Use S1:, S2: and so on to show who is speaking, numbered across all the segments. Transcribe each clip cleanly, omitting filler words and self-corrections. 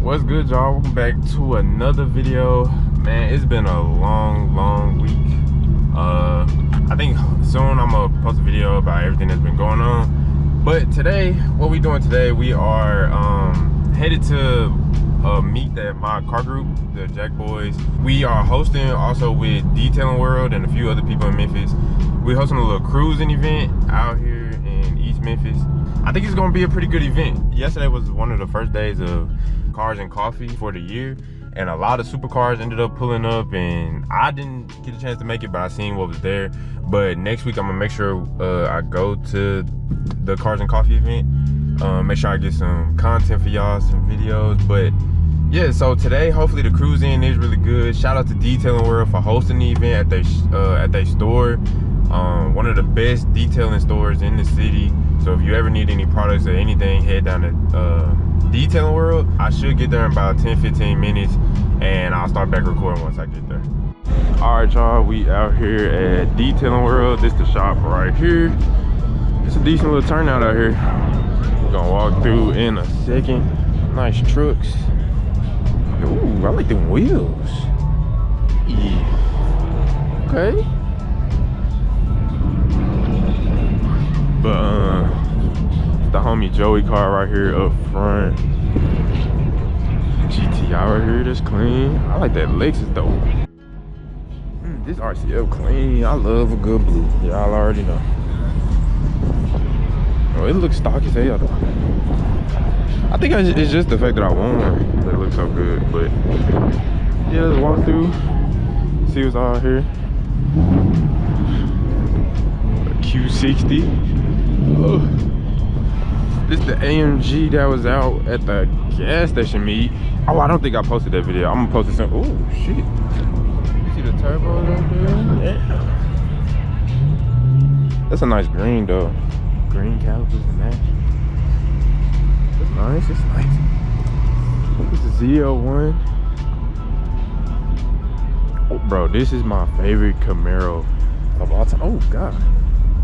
S1: What's good, y'all? Welcome back to another video. Man, it's been a long week. I think soon I'm gonna post a video about everything that's been going on. But today, what we doing today, we are headed to meet my car group, the Jack Boys. We are hosting also with Detailing World and a few other people in Memphis. We're hosting a little cruising event out here in East Memphis. I think it's gonna be a pretty good event. Yesterday was one of the first days of Cars and Coffee for the year, and a lot of supercars ended up pulling up, and I didn't get a chance to make it, but I seen what was there. But next week I'm gonna make sure I go to the Cars and Coffee event, make sure I get some content for y'all, some videos. But yeah, so today hopefully the cruise in is really good. Shout out to Detailing World for hosting the event at their store. One of the best detailing stores in the city. So if you ever need any products or anything, head down to Detailing World. I should get there in about 10-15 minutes, and I'll start back recording once I get there. All right, y'all, we out here at Detailing World. This is the shop right here. It's a decent little turnout out here. We're gonna walk through in a second. Nice trucks. Ooh, I like them wheels. Yeah. Okay. But the homie Joey car right here up front. GTI right here, that's clean. I like that Lexus though. This RCF clean. I love a good blue. Y'all already know. Oh, it looks stock as hell though. I think it's just the fact that I want one that it looks so good. But yeah, let's walk through, see what's all here. A Q60. Oh. This is the AMG that was out at the gas station meet. Oh, I don't think I posted that video. I'm gonna post it soon. Oh shit. You see the turbos up there? Yeah. That's a nice green though. Green calipers and that. It's nice, it's nice. This is Z01. Oh bro, this is my favorite Camaro of all time. Oh god.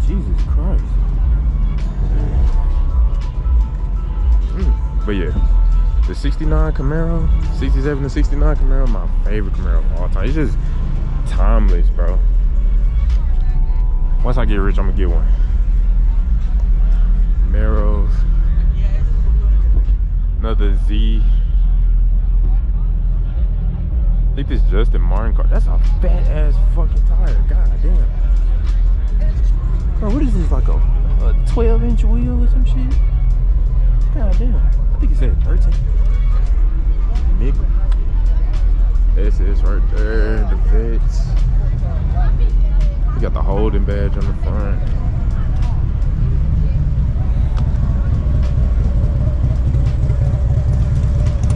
S1: Jesus Christ. But yeah, the 69 Camaro, 67 to 69 Camaro, my favorite Camaro of all time. It's just timeless, bro. Once I get rich, I'm gonna get one. Camaros. Another Z. I think this is Justin Martin car. That's a fat ass fucking tire. God damn. Bro, what is this, like a 12-inch wheel or some shit? God damn. I think it said 13. Nickel. SS right there, the vets. You got the holding badge on the front.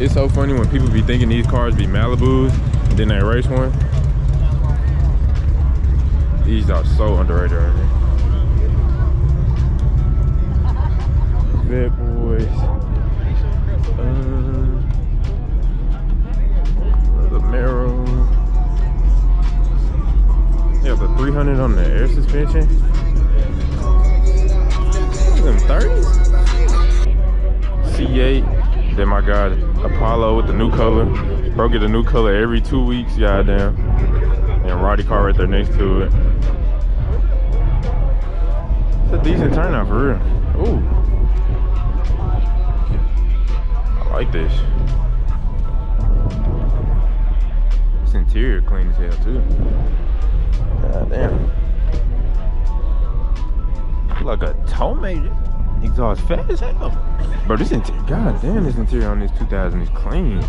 S1: It's so funny when people be thinking these cars be Malibus, and then they race one. These are so underrated right here. Vet boys. The Camaro. You have the 300 on the air suspension. Them 30s. C8. Then my guy Apollo with the new color. Bro get a new color every 2 weeks. Goddamn. And Roddy car right there next to it. It's a decent turnout for real. Ooh. I like this. This interior clean as hell too. God damn. Like a tomato. Exhaust fat as hell. Bro, this interior, god damn, this interior on this 2000 is clean.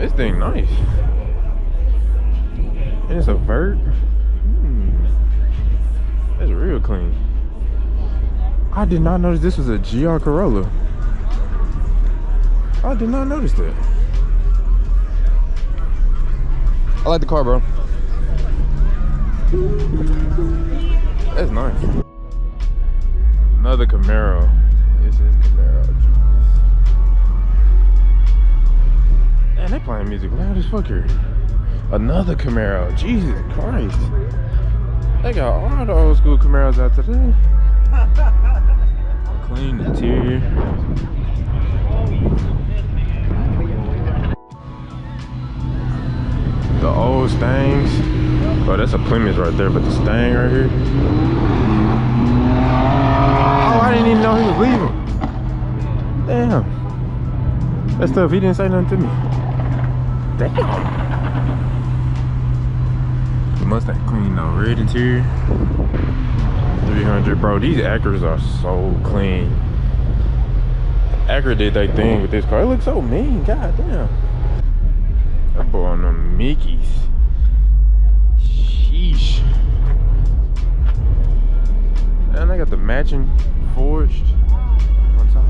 S1: This thing nice. And it's a vert. That's real clean. I did not notice this was a GR Corolla. I did not notice that. I like the car, bro. That's nice. Another Camaro. This is Camaro. Man, they playing music loud as fuck here. Another Camaro. Jesus Christ. They got all the old school Camaros out today. Clean interior. The old Stangs. Oh, that's a Plymouth right there, but the Stang right here. Oh, I didn't even know he was leaving. Damn. That stuff, he didn't say nothing to me. Damn. The Mustang clean though, red interior. 300, bro. These Acuras are so clean. Acura did their thing with this car. It looks so mean. God damn. That boy on them Mickeys. Sheesh. And I got the matching forged on top.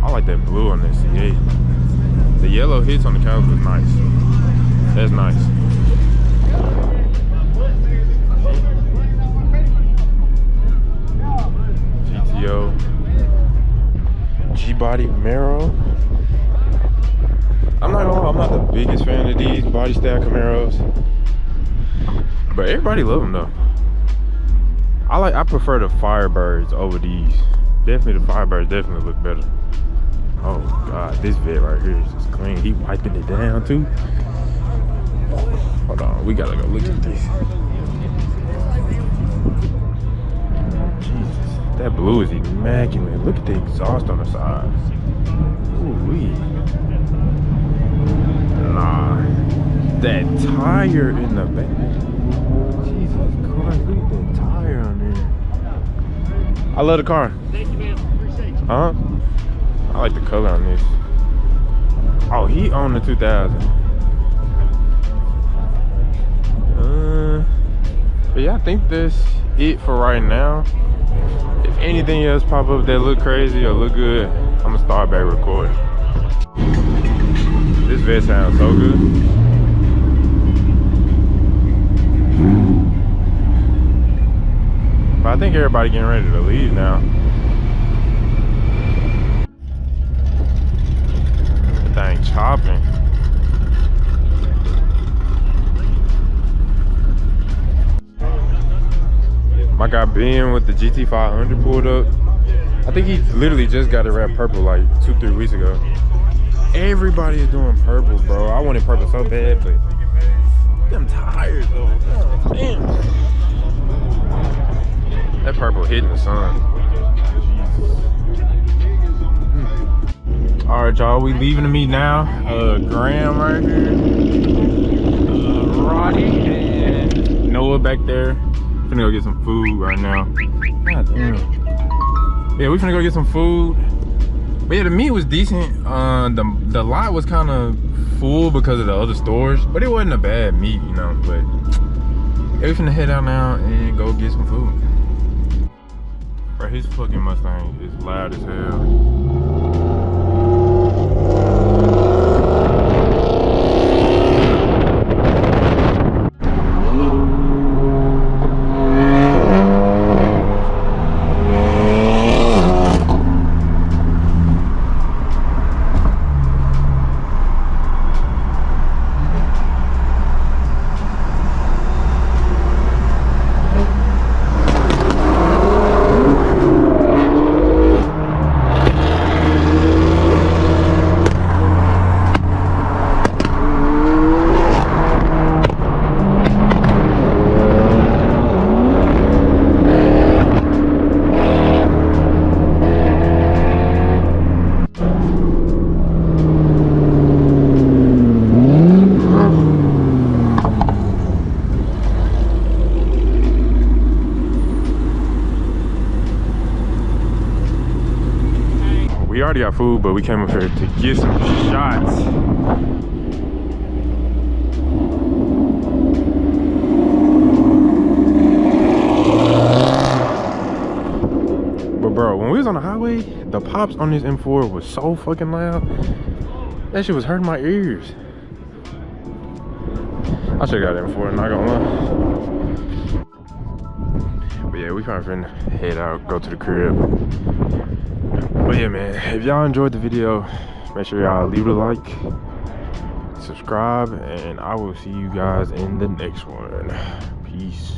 S1: I like that blue on this C8. The yellow hits on the couch was nice. That's nice. GTO. G-body Camaro. I'm not gonna lie, I'm not the biggest fan of these body style Camaros, but everybody love them though. I prefer the Firebirds over these. Definitely the Firebirds definitely look better. Oh God, this vet right here is just clean. He wiping it down too. Hold on, we gotta go look at this. Jesus, that blue is immaculate. Look at the exhaust on the side. Ooh-wee. Nah, that tire in the back. Jesus Christ, look at that tire on there. I love the car.
S2: Thank you, man. Appreciate you.
S1: Huh? I like the color on this. Oh, he owned the 2000. But yeah, I think that's it for right now. If anything else pop up that look crazy or look good, I'm gonna start back recording. This vet sounds so good. But I think everybody getting ready to leave now. That thing chopping. My guy Ben with the GT500 pulled up. I think he literally just got it wrapped purple like 2-3 weeks ago. Everybody is doing purple, bro. I wanted purple so bad, but them tires though. God damn. That purple hitting the sun. All right, y'all. We leaving the meet now. Graham right here. Roddy and Noah back there. Finna go get some food right now. God damn. Yeah, we finna go get some food. But yeah, the meat was decent. The lot was kind of full because of the other stores, but it wasn't a bad meat, you know. But yeah, we finna head out now and go get some food. Bro, his fucking Mustang is loud as hell. We already got food, but we came up here to get some shots. But bro, when we was on the highway, the pops on this M4 was so fucking loud. That shit was hurting my ears. I should've got M4, not gonna lie. But yeah, we probably finna head out, go to the crib. But yeah, man, if y'all enjoyed the video, make sure y'all leave a like, subscribe, and I will see you guys in the next one. Peace.